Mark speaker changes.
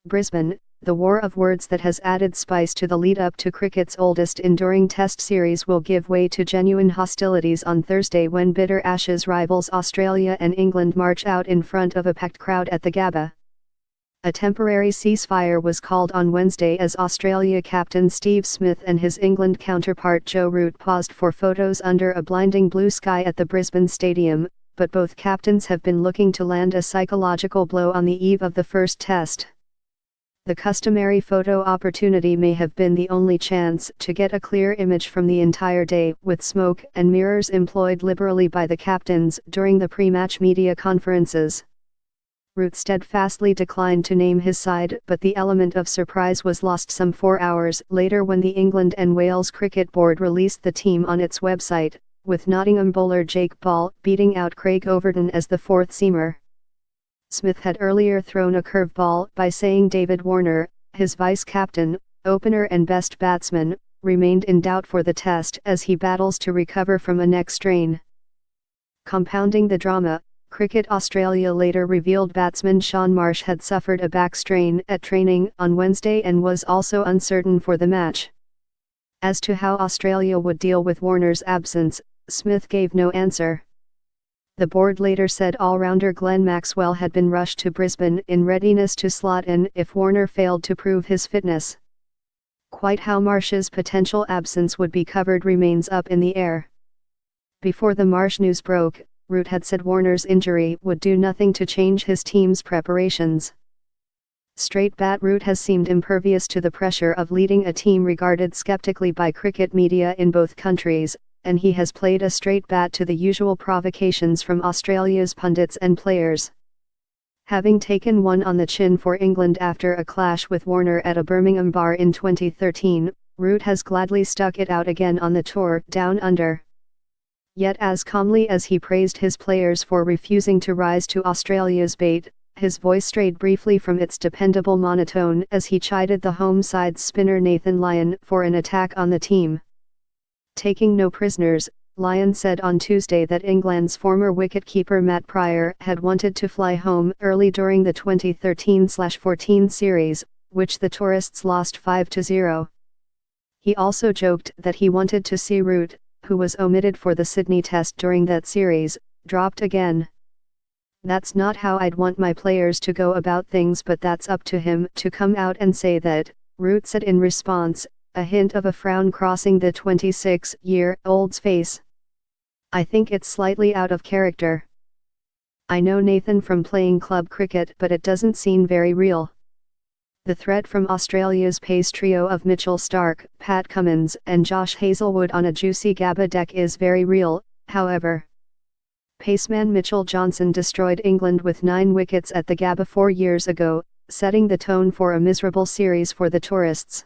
Speaker 1: Brisbane, the war of words that has added spice to the lead-up to cricket's oldest enduring test series will give way to genuine hostilities on Thursday when bitter Ashes rivals Australia and England march out in front of a packed crowd at the Gabba. A temporary ceasefire was called on Wednesday as Australia captain Steve Smith and his England counterpart Joe Root paused for photos under a blinding blue sky at the Brisbane Stadium, but both captains have been looking to land a psychological blow on the eve of the first test. The customary photo opportunity may have been the only chance to get a clear image from the entire day, with smoke and mirrors employed liberally by the captains during the pre-match media conferences. Root steadfastly declined to name his side, but the element of surprise was lost some 4 hours later when the England and Wales Cricket Board released the team on its website, with Nottingham bowler Jake Ball beating out Craig Overton as the fourth seamer. Smith had earlier thrown a curveball by saying David Warner, his vice-captain, opener and best batsman, remained in doubt for the test as he battles to recover from a neck strain. Compounding the drama, Cricket Australia later revealed batsman Shaun Marsh had suffered a back strain at training on Wednesday and was also uncertain for the match. As to how Australia would deal with Warner's absence, Smith gave no answer. The board later said all-rounder Glenn Maxwell had been rushed to Brisbane in readiness to slot in if Warner failed to prove his fitness. Quite how Marsh's potential absence would be covered remains up in the air. Before the Marsh news broke, Root had said Warner's injury would do nothing to change his team's preparations. Straight bat Root has seemed impervious to the pressure of leading a team regarded skeptically by cricket media in both countries, and he has played a straight bat to the usual provocations from Australia's pundits and players. Having taken one on the chin for England after a clash with Warner at a Birmingham bar in 2013, Root has gladly stuck it out again on the tour down under. Yet as calmly as he praised his players for refusing to rise to Australia's bait, his voice strayed briefly from its dependable monotone as he chided the home side's spinner Nathan Lyon for an attack on the team. Taking no prisoners, Lyon said on Tuesday that England's former wicketkeeper Matt Prior had wanted to fly home early during the 2013-14 series, which the tourists lost 5-0. He also joked that he wanted to see Root, who was omitted for the Sydney Test during that series, dropped again. "That's not how I'd want my players to go about things, but that's up to him to come out and say that," Root said in response, a hint of a frown crossing the 26-year-old's face. "I think it's slightly out of character. I know Nathan from playing club cricket, but it doesn't seem very real." The threat from Australia's pace trio of Mitchell Starc, Pat Cummins and Josh Hazlewood on a juicy Gabba deck is very real, however. Paceman Mitchell Johnson destroyed England with 9 wickets at the Gabba 4 years ago, setting the tone for a miserable series for the tourists.